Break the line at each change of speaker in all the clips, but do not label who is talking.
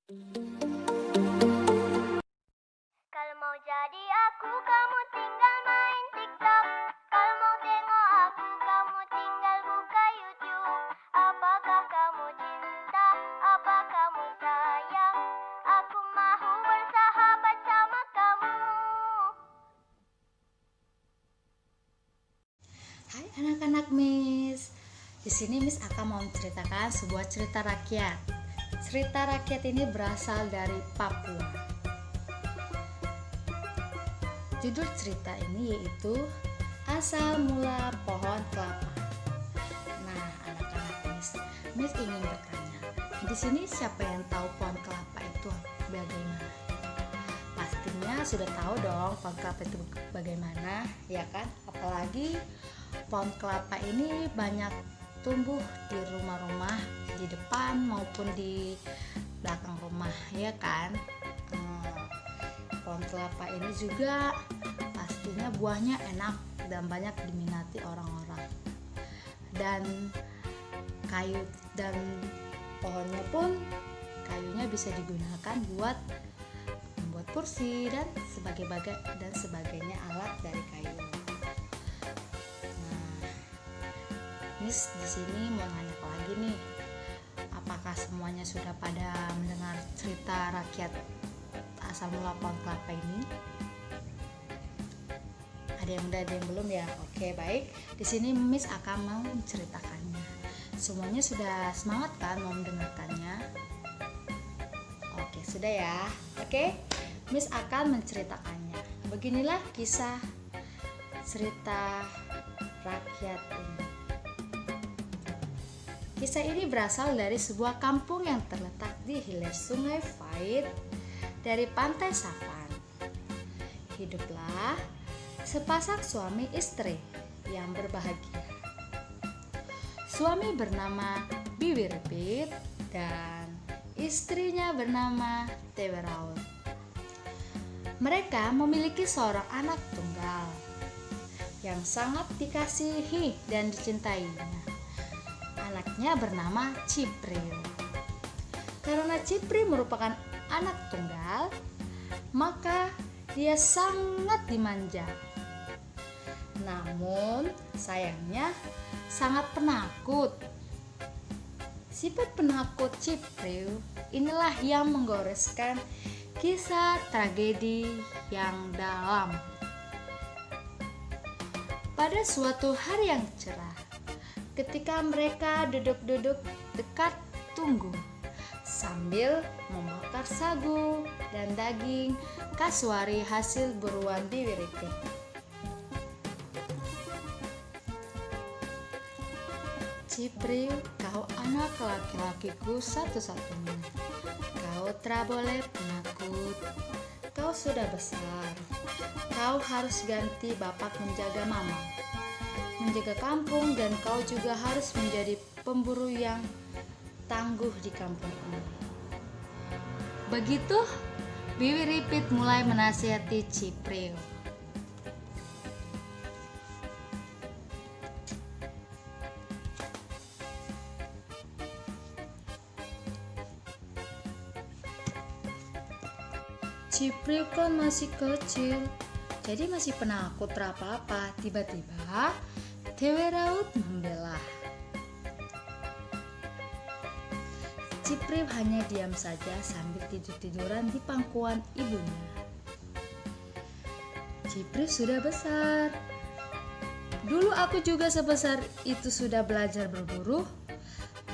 Kalau mau jadi aku, kamu tinggal main TikTok. Kalau mau tengok aku, kamu tinggal buka YouTube. Apakah kamu cinta? Apa kamu sayang? Aku mau bersahabat sama kamu.
Hai anak-anak Miss. Di sini Miss akan mau menceritakan sebuah cerita rakyat. Cerita rakyat ini berasal dari Papua. Judul cerita ini yaitu Asal Mula Pohon Kelapa. Nah, anak-anak Miss ingin bertanya, di sini siapa yang tahu pohon kelapa itu bagaimana? Pastinya sudah tahu dong pohon kelapa itu bagaimana, ya kan? Apalagi pohon kelapa ini banyak tumbuh di rumah-rumah, di depan maupun di belakang rumah, ya kan? Pohon kelapa ini juga pastinya buahnya enak dan banyak diminati orang-orang. Dan kayu dan pohonnya pun kayunya bisa digunakan buat membuat kursi dan sebagainya alat dari kayu. Miss di sini mau nanya lagi nih, apakah semuanya sudah pada mendengar cerita rakyat asal mula pohon kelapa ini? Ada yang udah, ada yang belum ya? Oke, baik. Di sini Miss akan mau menceritakannya. Semuanya sudah semangat kan mau mendengarkannya? Oke, sudah ya. Oke, Miss akan menceritakannya. Beginilah kisah cerita rakyat ini. Kisah ini berasal dari sebuah kampung yang terletak di hilir sungai Vaid dari pantai Savan. Hiduplah sepasang suami istri yang berbahagia. Suami bernama Bibi Ripit dan istrinya bernama Tewe Raut. Mereka memiliki seorang anak tunggal yang sangat dikasihi dan dicintainya. Anaknya bernama Cipril. Karena Cipril merupakan anak tunggal, maka dia sangat dimanja. Namun sayangnya sangat penakut. Sifat penakut Cipril inilah yang menggoreskan kisah tragedi yang dalam. Pada suatu hari yang cerah, ketika mereka duduk-duduk dekat tunggu sambil membakar sagu dan daging kasuari hasil buruan Bibi Ripit. Cipril, kau anak laki-lakiku satu-satunya. Kau tidak boleh penakut. Kau sudah besar. Kau harus ganti bapak menjaga mama, menjaga kampung, dan kau juga harus menjadi pemburu yang tangguh di kampung ini. Begitu Bibi Ripit mulai menasihati Cipril. Cipril kan masih kecil, jadi masih penakut apa-apa. Tiba-tiba Tewe Raut membela. Cipril hanya diam saja sambil tidur-tiduran di pangkuan ibunya. Cipril sudah besar. Dulu aku juga sebesar itu sudah belajar berburu,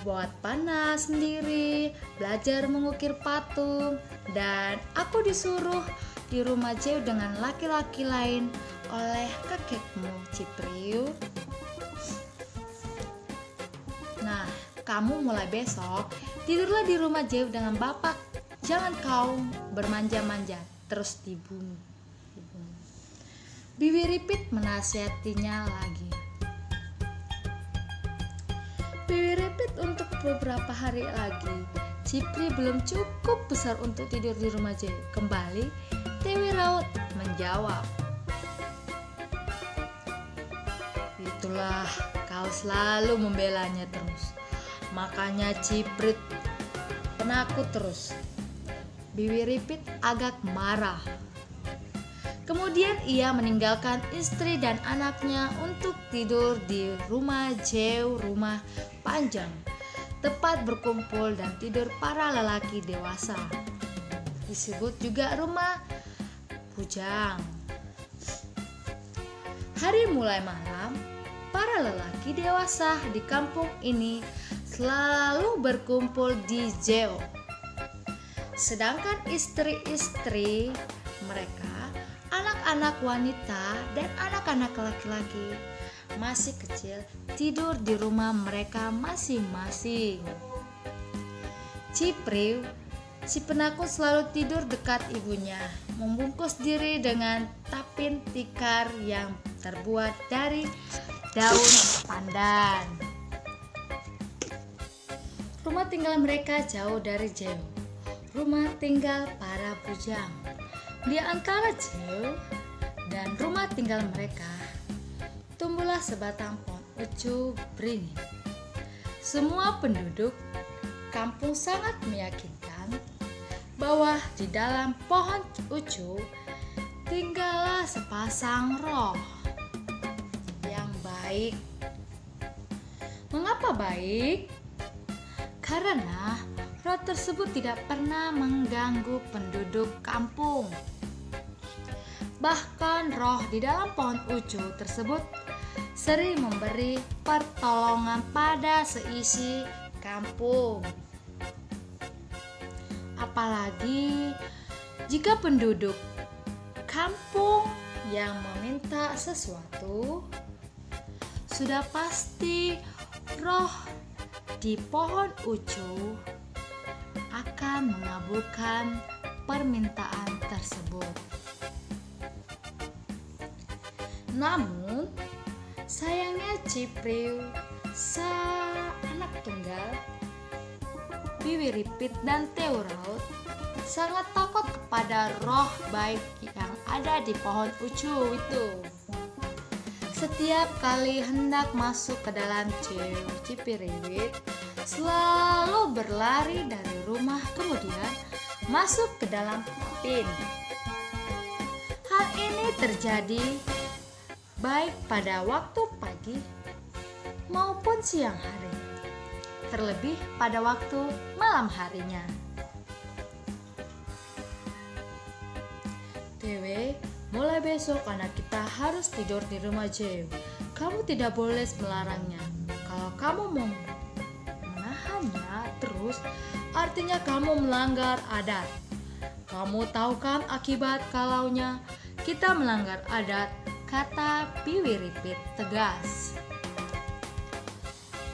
buat panah sendiri, belajar mengukir patung, dan aku disuruh di rumah jauh dengan laki-laki lain oleh kakekmu, Cipril. Nah, kamu mulai besok tidurlah di rumah jauh dengan bapak. Jangan kau bermanja-manja terus di bumi. Bibi Ripit menasihatinya lagi. Bibi Ripit untuk beberapa hari lagi. Cipril belum cukup besar untuk tidur di rumah jauh. Kembali Tewe Raut menjawab, itulah kau selalu membelanya terus. Makanya Cipril penakut terus. Bibi Ripit agak marah. Kemudian ia meninggalkan istri dan anaknya untuk tidur di rumah Jeu, rumah panjang, tempat berkumpul dan tidur para lelaki dewasa. Disebut juga rumah bujang. Hari mulai malam, para lelaki dewasa di kampung ini selalu berkumpul di Jeu. Sedangkan istri-istri mereka, anak-anak wanita dan anak-anak laki-laki masih kecil tidur di rumah mereka masing-masing. Cipriu, si penakut, selalu tidur dekat ibunya, membungkus diri dengan tapin tikar yang terbuat dari daun pandan. Rumah tinggal mereka jauh dari Jeu, rumah tinggal para bujang. Di antara Jeu dan rumah tinggal mereka tumbuhlah sebatang pohon ucu beringin. Semua penduduk kampung sangat meyakinkan bahwa di dalam pohon ucu tinggallah sepasang roh yang baik. Mengapa baik? Karena roh tersebut tidak pernah mengganggu penduduk kampung. Bahkan roh di dalam pohon ucu tersebut sering memberi pertolongan pada seisi kampung. Apalagi jika penduduk kampung yang meminta sesuatu, sudah pasti roh di pohon ucu akan mengabulkan permintaan tersebut. Namun, sayangnya Cipriu, anak tunggal, Bibi Ripit dan Teu Raut sangat takut kepada roh baik yang ada di pohon ucu itu. Setiap kali hendak masuk ke dalam Cipriu selalu berlari dari rumah, kemudian masuk ke dalam tapin. Hal ini terjadi baik pada waktu pagi maupun siang hari, terlebih pada waktu malam harinya. Dewe, mulai besok anak kita harus tidur di rumah Jeu. Kamu tidak boleh melarangnya. Kalau kamu mau menahannya terus, artinya kamu melanggar adat. Kamu tahu kan akibat kalaunya kita melanggar adat, kata Bibi Ripit tegas.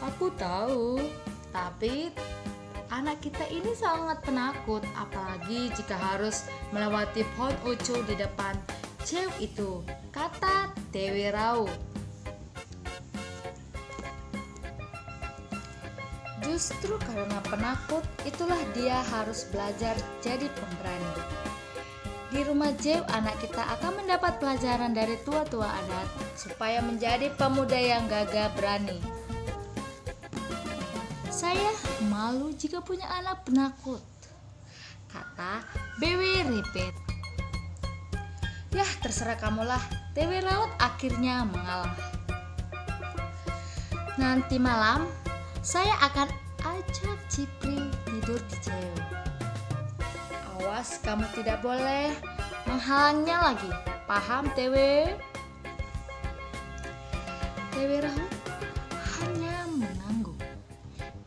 Aku tahu, tapi anak kita ini sangat penakut, apalagi jika harus melewati pohon ucu di depan Jeu itu, kata Dewi Raut. Justru karena penakut, itulah dia harus belajar jadi pemberani. Di rumah Jeu, anak kita akan mendapat pelajaran dari tua-tua adat supaya menjadi pemuda yang gagah berani. Saya malu jika punya anak penakut, kata Bibi Ripit. Yah, terserah kamulah, Dewi Raut akhirnya mengalah. Nanti malam saya akan ajak Cipriu tidur di Jeu. Awas, kamu tidak boleh menghalangnya lagi. Paham, Dewi? Dewi Raut hanya mengangguk.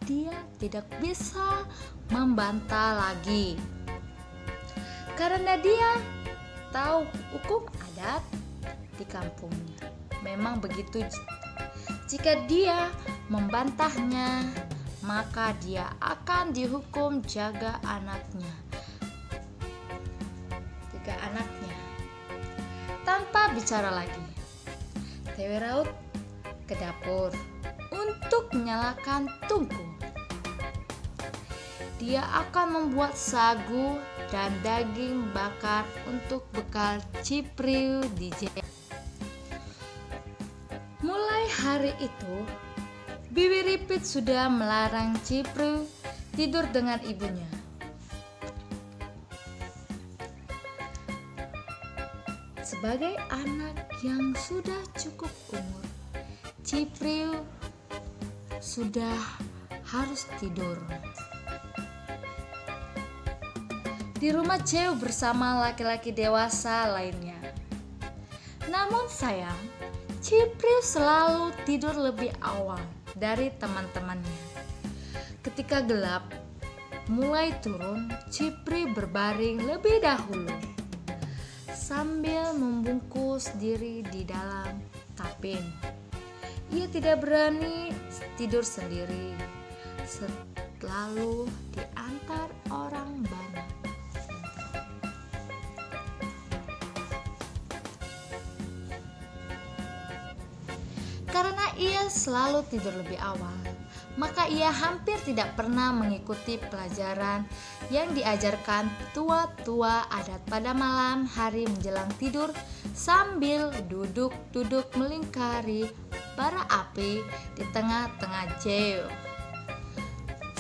Dia tidak bisa membantah lagi, karena dia tahu hukum adat di kampungnya. Memang begitu. Jika dia membantahnya, maka dia akan dihukum jaga anaknya. Tanpa bicara lagi, Dewi Raut ke dapur untuk menyalakan tungku. Dia akan membuat sagu dan daging bakar untuk bekal Cipriu di Jeu. Mulai hari itu, Bibi Ripit sudah melarang Cipriu tidur dengan ibunya. Sebagai anak yang sudah cukup umur, Cipriu sudah harus tidur di rumah Ceu bersama laki-laki dewasa lainnya. Namun sayang, Cipriu selalu tidur lebih awal dari teman-temannya. Ketika gelap mulai turun, Cipriu berbaring lebih dahulu sambil membungkus diri di dalam kapin. Ia tidak berani tidur sendiri, selalu diantar orang banyak. Karena ia selalu tidur lebih awal, maka ia hampir tidak pernah mengikuti pelajaran yang diajarkan tua-tua adat pada malam hari menjelang tidur sambil duduk-duduk melingkari bara api di tengah-tengah Ceu.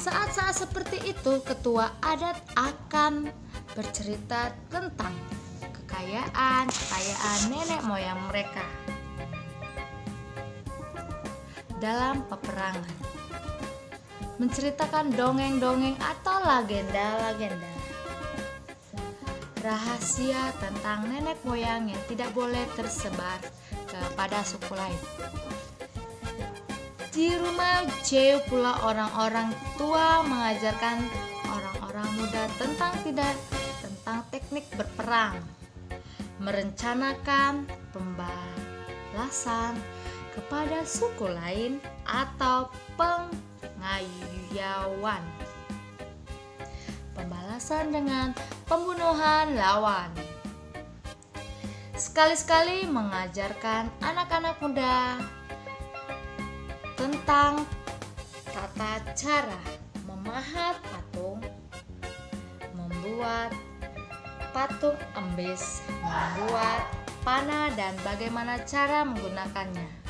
Saat-saat seperti itu, ketua adat akan bercerita tentang kekayaan nenek moyang mereka dalam peperangan, menceritakan dongeng-dongeng atau legenda-legenda rahasia tentang nenek moyang yang tidak boleh tersebar kepada suku lain. Di rumah Ceu pula orang-orang tua mengajarkan orang-orang muda tentang teknik berperang, merencanakan pembalasan kepada suku lain atau pengayuan, pembalasan dengan pembunuhan lawan. Sekali-sekali mengajarkan anak-anak muda tentang tata cara memahat patung, membuat patung embis, membuat panah dan bagaimana cara menggunakannya.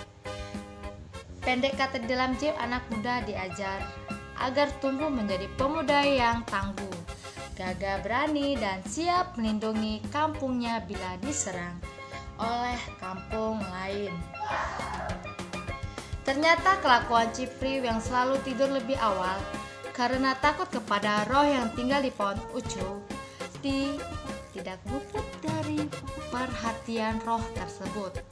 Pendek kata, di dalam Ceu anak muda diajar agar tumbuh menjadi pemuda yang tangguh, gagah berani dan siap melindungi kampungnya bila diserang oleh kampung lain. Ternyata kelakuan Cipriu yang selalu tidur lebih awal karena takut kepada roh yang tinggal di pohon ucu tidak luput dari perhatian roh tersebut.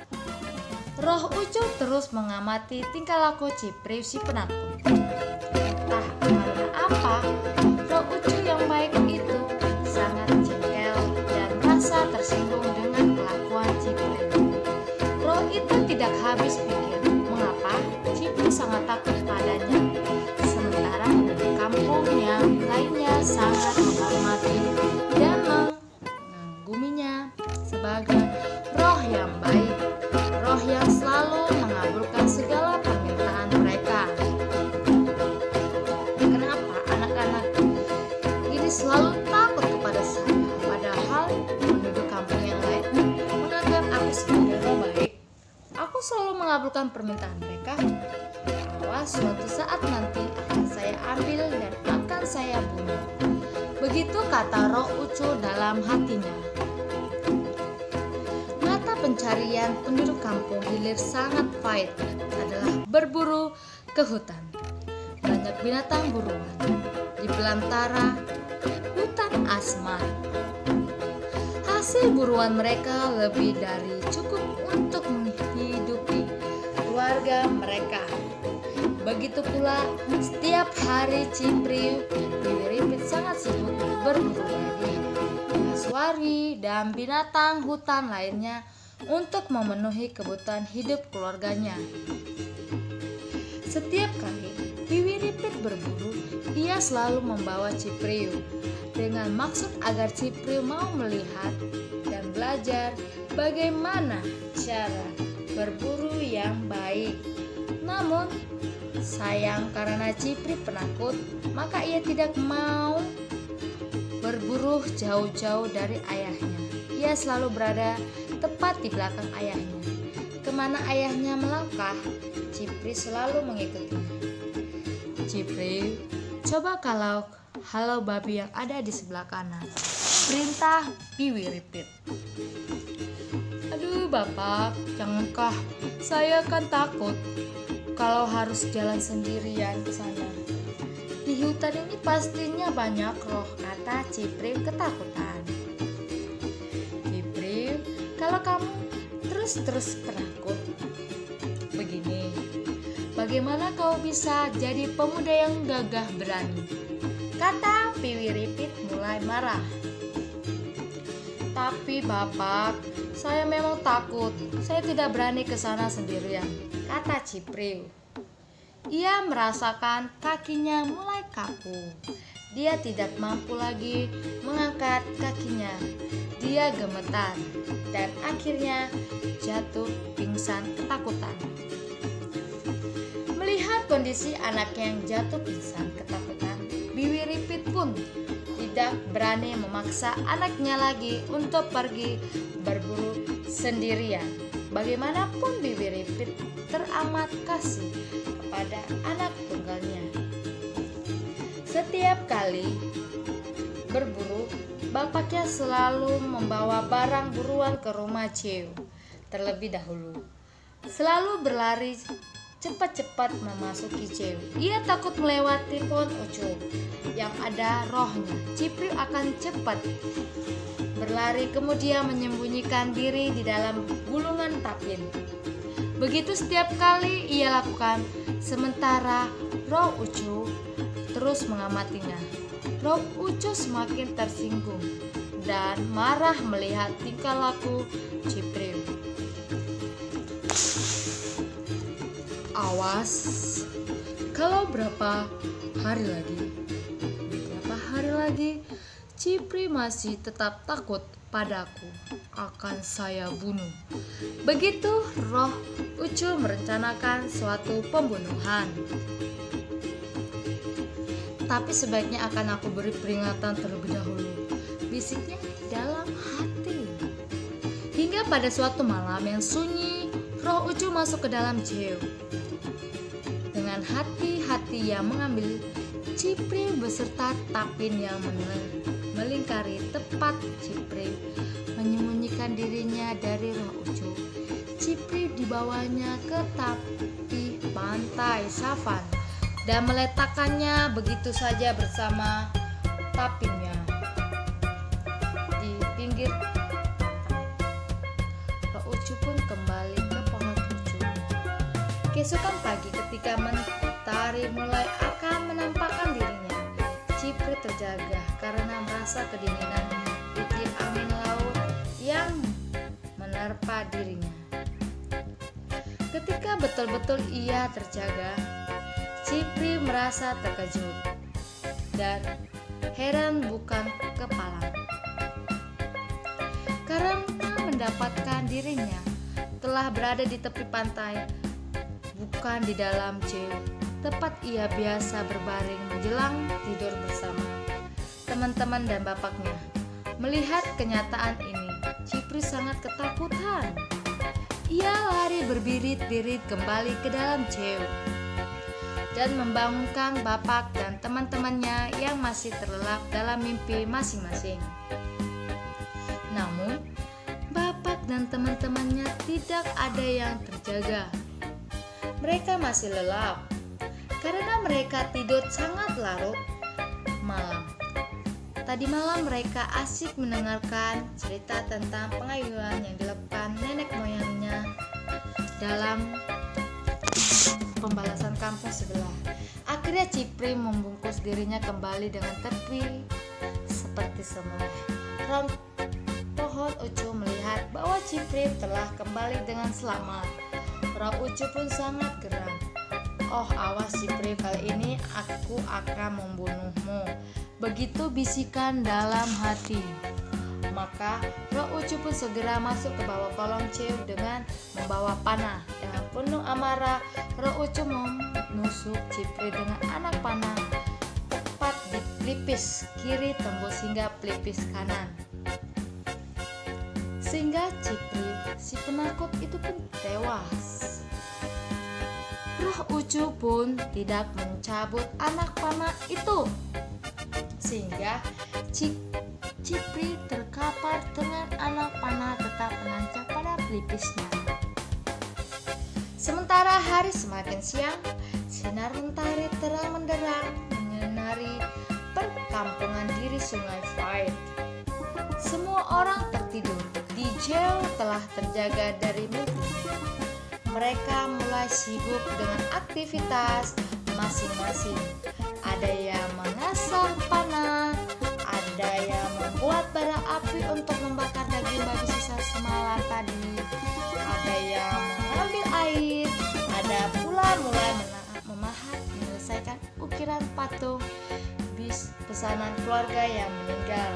Roh ucu terus mengamati tingkah laku Cipriu si penakut. Entah karena apa, roh ucu yang baik itu sangat jengkel dan merasa tersinggung dengan kelakuan Cipriu. Roh itu tidak habis pikir mengapa Cipriu sangat takut padanya, sementara penduduk kampung yang lainnya sangat menghormati dan mengagungnya sebagai roh yang baik, roh yang selalu mengabulkan segala permintaan mereka. Kenapa anak-anak ini selalu takut kepada saya, padahal penduduk kampung yang lain menganggap aku sebagai roh baik? Aku selalu mengabulkan permintaan mereka. Awas, suatu saat nanti akan saya ambil dan akan saya bunuh. Begitu kata roh ucu dalam hatinya. Mata pencarian penduduk kampung hilir sangat pahit adalah berburu ke hutan. Banyak binatang buruan di belantara hutan asmat. Hasil buruan mereka lebih dari cukup untuk menghidupi keluarga mereka. Begitu pula setiap hari Cipriu Biwiripit sangat sibuk berburu di kasuari dan binatang hutan lainnya untuk memenuhi kebutuhan hidup keluarganya. Setiap kali Biwiripit berburu, ia selalu membawa Cipriu dengan maksud agar Cipriu mau melihat dan belajar bagaimana cara berburu yang baik. Namun sayang, karena Cipriu penakut, maka ia tidak mau berburu jauh-jauh dari ayahnya. Ia selalu berada tepat di belakang ayahnya. Kemana ayahnya melangkah, Cipriu selalu mengikutinya. Cipriu, coba kalau halau babi yang ada di sebelah kanan, perintah Biwiripit. Bapak, jangankah, saya kan takut kalau harus jalan sendirian ke sana. Di hutan ini pastinya banyak roh, kata Cipril ketakutan. Cipril, kalau kamu terus penakut begini, bagaimana kau bisa jadi pemuda yang gagah berani? Kata Piwiripit mulai marah. Tapi Bapak, saya memang takut. Saya tidak berani ke sana sendirian, kata Cipril. Ia merasakan kakinya mulai kaku. Dia tidak mampu lagi mengangkat kakinya. Dia gemetar dan akhirnya jatuh pingsan ketakutan. Melihat kondisi anak yang jatuh pingsan ketakutan, Biwiripit pun tidak berani memaksa anaknya lagi untuk pergi berburu sendirian. Bagaimanapun Biwiripit teramat kasih kepada anak tunggalnya. Setiap kali berburu, bapaknya selalu membawa barang buruan ke rumah Ceu terlebih dahulu. Selalu berlari cepat-cepat memasuki Ceu. Ia takut melewati pohon ucu yang ada rohnya. Cipril akan cepat berlari kemudian menyembunyikan diri di dalam gulungan tapin. Begitu setiap kali ia lakukan, sementara roh ucu terus mengamatinya. Roh ucu semakin tersinggung dan marah melihat tingkah laku Cipril. Awas, kalau berapa hari lagi Cipril masih tetap takut padaku, akan saya bunuh. Begitu roh ucu merencanakan suatu pembunuhan. Tapi sebaiknya akan aku beri peringatan terlebih dahulu, bisiknya dalam hati. Hingga pada suatu malam yang sunyi, roh ucu masuk ke dalam Ceu. Dengan hati-hati ia mengambil Cipril beserta tapin yang melingkari tepat Cipril menyembunyikan dirinya dari roh ucu. Cipril dibawanya ke tepi pantai Savan dan meletakkannya begitu saja bersama tapinnya di pinggir. Roh ucu pun kembali ke pohon ucu. Keesokan pagi ketika mentari mulai akan menampakkan dirinya, Cipril terjaga karena merasa kedinginan tiup angin laut yang menerpa dirinya. Ketika betul-betul ia terjaga, Cipril merasa terkejut dan heran bukan kepalang karena mendapatkan dirinya telah berada di tepi pantai, bukan di dalam Ceu, tempat ia biasa berbaring menjelang tidur bersama teman-teman dan bapaknya. Melihat kenyataan ini, Cipril sangat ketakutan. Ia lari berbirit-birit kembali ke dalam Ceu dan membangunkan bapak dan teman-temannya yang masih terlelap dalam mimpi masing-masing. Namun, bapak dan teman-temannya tidak ada yang terjaga. Mereka masih lelap karena mereka tidur sangat larut malam. Tadi malam mereka asik mendengarkan cerita tentang pengayuan yang dilakukan nenek moyangnya dalam pembalasan kampung sebelah. Akhirnya Cipril membungkus dirinya kembali dengan tepi seperti semula. Ron pohon ucu melihat bahwa Cipril telah kembali dengan selamat. Roh ucu pun sangat geram. Oh, awas Cipril, kali ini aku akan membunuhmu. Begitu bisikan dalam hati. Maka roh ucu pun segera masuk ke bawah kolong Ceu dengan membawa panah. Dengan penuh amarah, roh ucu menusuk Cipril dengan anak panah tepat di pelipis kiri tembus hingga pelipis kanan. Sehingga Cipril, si penakut itu pun tewas. Roh ucu pun tidak mencabut anak panah itu, sehingga Cipril terkapar dengan anak panah tetap menancap pada pelipisnya. Sementara hari semakin siang, sinar mentari terang menderang menyinari perkampungan diri Sungai Fight. Semua orang tertidur. DJ telah terjaga dari mimpi. Mereka mulai sibuk dengan aktivitas masing-masing. Ada yang mengasah panah, ada yang membuat bara api untuk membakar daging babi sisa semalam tadi, ada yang mengambil air, ada pula mulai memahat menyelesaikan ukiran patung bis pesanan keluarga yang meninggal.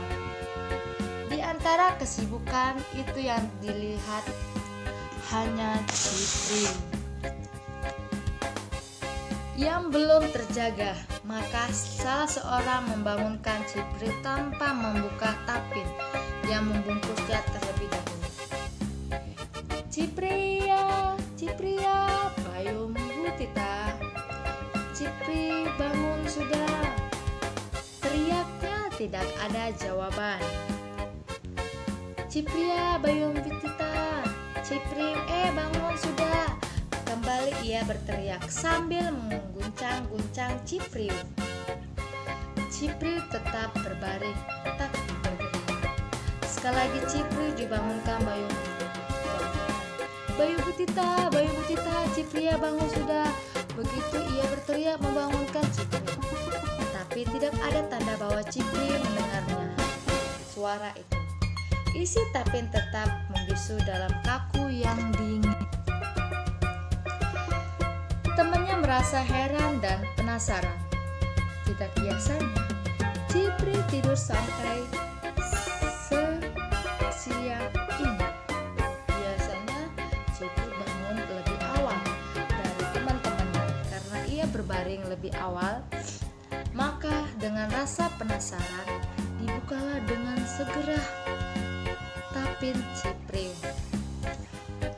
Di antara kesibukan itu yang dilihat hanya Cipri yang belum terjaga. Maka salah seorang membangunkan Cipri tanpa membuka tapin yang membungkusnya terlebih dahulu. Cipri ya, payung Butita. Cipri, bangun sudah. Teriaknya tidak ada jawaban. Cipri ya, Bayung Butita. Cipri, bangun sudah. Kembali ia berteriak sambil mengguncang-guncang Cipri. Cipri tetap berbaring, tak bergerak. Sekali lagi Cipri dibangunkan Bayung Butita. Bayung Butita, Cipri ya, bangun sudah. Begitu ia berteriak membangunkan Cipri. Tapi tidak ada tanda bahwa Cipri mendengarnya suara itu. Isi tapin tetap membisu dalam kaku yang dingin. Temannya merasa heran dan penasaran. Tidak biasanya, Cipri tidur sampai sesiang ini. Biasanya Cipri bangun lebih awal dari teman-temannya karena ia berbaring lebih awal. Maka dengan rasa penasaran, dibukalah dengan segera tapin Cipri.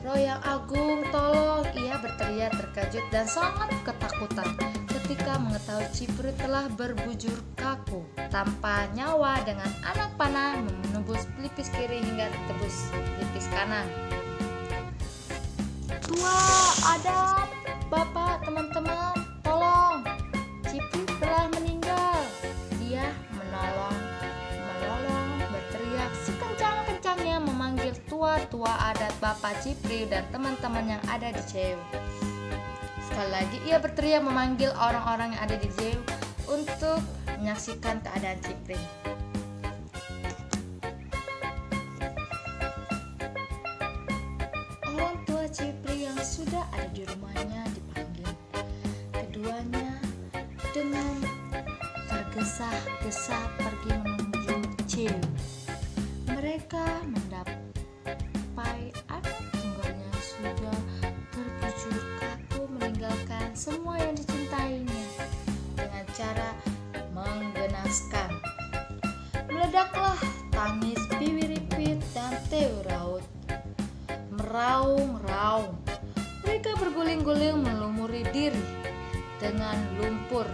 Royang Agung, tolong! Ia berteriak terkejut dan sangat ketakutan ketika mengetahui Cipri telah berbujur kaku tanpa nyawa dengan anak panah menembus pelipis kiri hingga tembus pelipis kanan. Tua, ada Bapak, teman-teman, tolong! Cipri telah meninggal. Dia melolong berteriak sekencang-kencangnya memanggil tua-tua adat Bapak Cipri dan teman-teman yang ada di Jeu. Sekali lagi ia berteriak memanggil orang-orang yang ada di Jeu untuk menyaksikan keadaan Cipri. Orang tua Cipri yang sudah ada di rumahnya dipanggil. Keduanya dengan tergesa-gesa pergi menuju Jeu. Mereka mendapai anak tunggalnya sudah terbujur kaku meninggalkan semua yang dicintainya dengan cara menggenaskan. Meledaklah tangis Biwiripit dan Teuraut. Meraung-raung. Mereka berguling-guling melumuri diri dengan lumpur.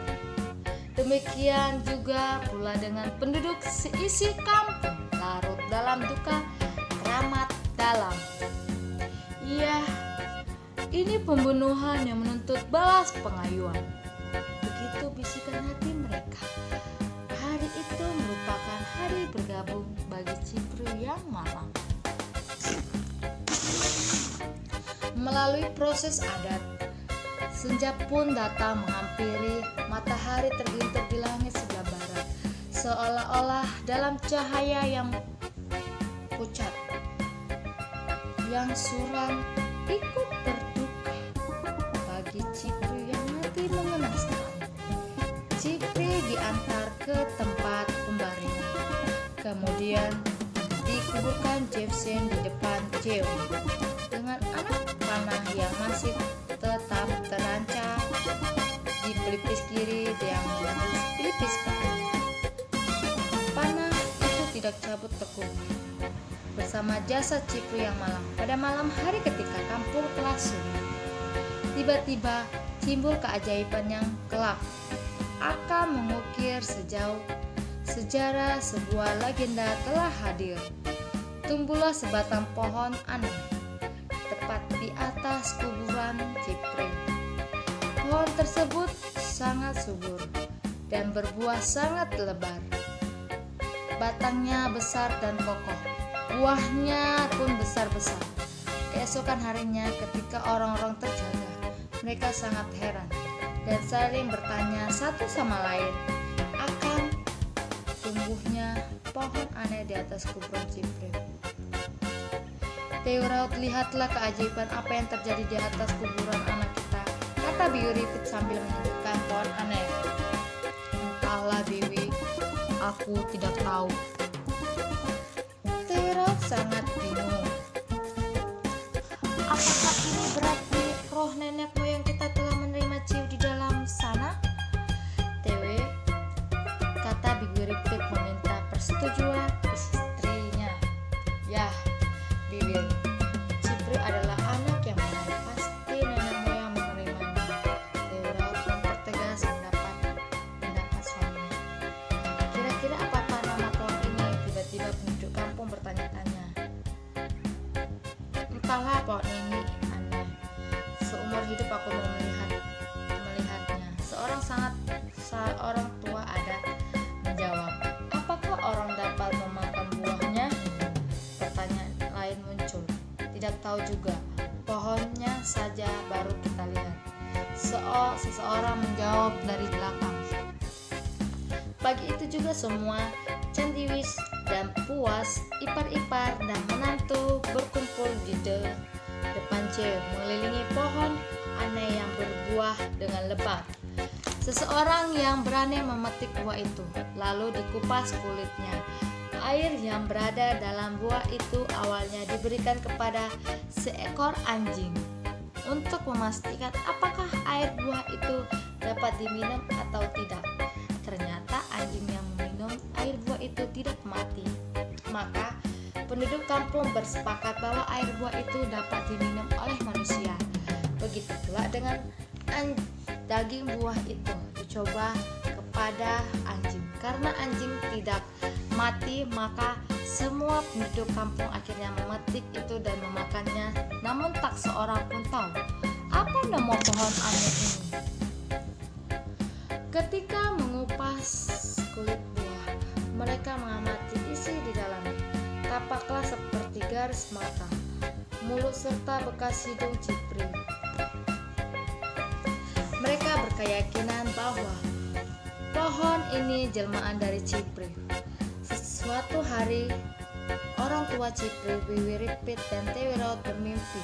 Demikian juga pula dengan penduduk seisi kampung larut dalam duka keramat dalam. Iya, ini pembunuhan yang menuntut balas pengayuan. Begitu bisikan hati mereka. Hari itu merupakan hari bergabung bagi Cipri yang malang. Melalui proses adat, senja pun datang menghampiri. Matahari terglintir di langit sebelah barat, seolah-olah dalam cahaya yang pucat. Yang suram ikut berduka bagi Cipri yang mati mengenaskan. Cipri diantar ke tempat pembaringan, kemudian dikuburkan Jefsen di depan Jeu dengan anak panah yang masih tetap terancam di pelipis kiri yang menembus pelipis kanan. Panah itu tidak cabut tekuk bersama jasad Cipri yang malang. Pada malam hari ketika kampung telah sunyi, tiba-tiba timbul keajaiban yang kelak akan mengukir sejauh sejarah. Sebuah legenda telah hadir. Tumbuhlah sebatang pohon aneh tepat di atas kuburan Cipri. Pohon tersebut sangat subur dan berbuah sangat lebar. Batangnya besar dan kokoh, buahnya pun besar-besar. Keesokan harinya ketika orang-orang terjaga, mereka sangat heran dan saling bertanya satu sama lain akan tumbuhnya pohon aneh di atas kuburan Cipri. Teuraut, lihatlah keajaiban apa yang terjadi di atas kuburan anak kita, kata Biwi Ripit sambil menunjukkan pohon aneh. Entahlah Biwi, aku tidak tahu. Teuraut sangat bingung. Apakah ini berarti roh nenek moyang kita telah menerima Ciu di dalam sana? Tewe, kata Biwi Ripit meminta persetujuan istrinya. Yah, Biwi, Cipri adalah anak yang baik, pasti nenek moyang menerimanya. Teuraut mempertegas pendapat suaminya. Kira-kira apa nama pohon ini? Tiba-tiba penduduk kampung bertanya-tanya. Entahlah, pohon ini aneh. Seumur hidup aku mau melihatnya. Seorang tua adat menjawab. Apakah orang dapat memakan buahnya? Pertanyaan lain muncul. Tidak tahu juga. Pohonnya saja baru kita lihat. Seseorang menjawab dari belakang. Pagi itu juga semua Candiwis dan Puas, ipar-ipar dan menantu berkumpul di depan Ciu, mengelilingi pohon aneh yang berbuah dengan lebat. Seseorang yang berani memetik buah itu, lalu dikupas kulitnya. Air yang berada dalam buah itu awalnya diberikan kepada seekor anjing untuk memastikan apakah air buah itu dapat diminum atau tidak. Ternyata anjing yang meminum air buah itu tidak mati. Maka penduduk kampung bersepakat bahwa air buah itu dapat diminum oleh manusia. Begitu pula dengan daging buah itu dicoba kepada anjing. Karena anjing tidak mati, maka semua penduduk kampung akhirnya memetik itu dan memakannya. Namun tak seorang pun tahu apa nama pohon aneh ini. Ketika mengupas kulit buah, mereka mengamati isi di dalamnya. Tapaklah seperti garis mata, mulut serta bekas hidung Cipri. Mereka berkeyakinan bahwa pohon ini jelmaan dari Cipri. Suatu hari, orang tua Cipri, Biwi Ripit dan Teuraut bermimpi.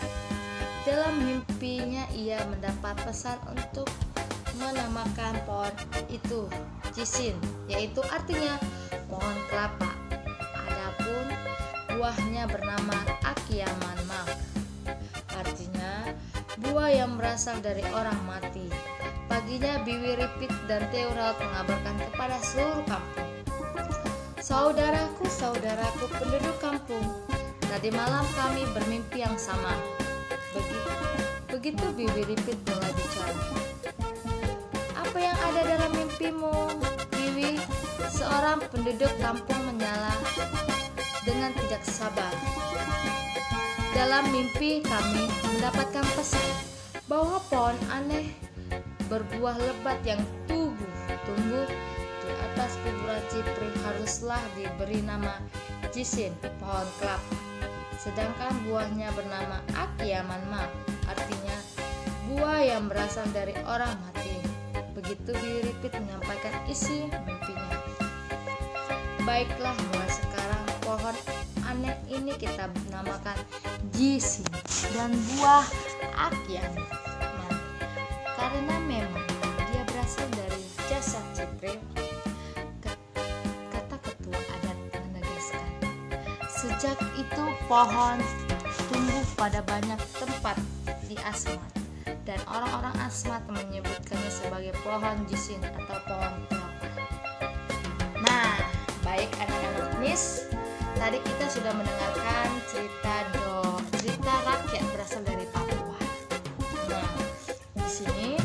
Dalam mimpinya ia mendapat pesan untuk menamakan pohon itu Jisin, yaitu artinya pohon kelapa. Adapun buahnya bernama Akiamanmak, artinya buah yang berasal dari orang mati. Paginya Biwi Ripit dan Teuraut mengabarkan kepada seluruh kampung. Saudaraku penduduk kampung, tadi malam kami bermimpi yang sama. Begitu Biwi Ripit mulai bicara. Apa yang ada dalam mimpimu, Biwi? Seorang penduduk kampung menyala dengan tidak sabar. Dalam mimpi kami mendapatkan pesan bahwa pohon aneh berbuah lebat yang tumbuh di atas kuburan Cipri haruslah diberi nama Jisin, pohon kelapa. Sedangkan buahnya bernama Akiamanmak, artinya buah yang berasal dari orang mati. Begitu Biwi Ripit menyampaikan isi mimpinya. Baiklah, mulai sekarang pohon aneh ini kita namakan Jisin dan buah Akiamanmak, karena memang dia berasal dari jasad Cipri, kata ketua adat menegaskan. Sejak itu pohon tumbuh pada banyak tempat di Asmat, dan orang-orang Asmat menyebutkannya sebagai pohon Jisin atau pohon kelapa. Nah, baik anak-anak Miss, tadi kita sudah mendengarkan cerita rakyat berasal dari Papua. Nah, di sini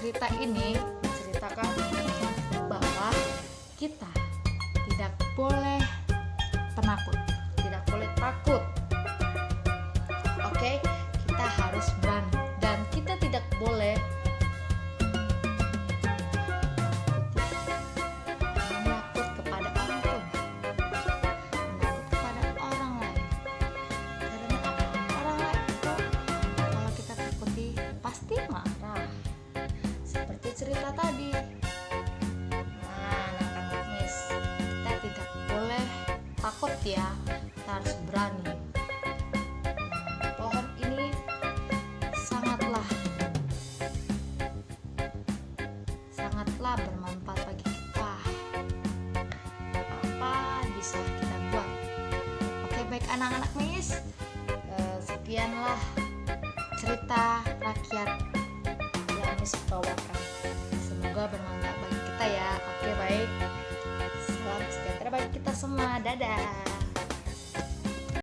cerita ini menceritakan bahwa kita tidak boleh penakut, tidak boleh takut. Oke, kita harus berani dan kita tidak boleh menakut kepada orang tua, menakut kepada orang lain. Karena apa? Orang lain itu kalau kita takuti pasti marah. Seperti cerita tadi. Nah, anak-anak Miss, kita tidak boleh takut ya, kita harus berani. Pohon ini sangatlah bermanfaat bagi kita. Apa bisa kita buat? Oke, baik anak-anak Miss, sekianlah cerita rakyat yang Miss bawakan.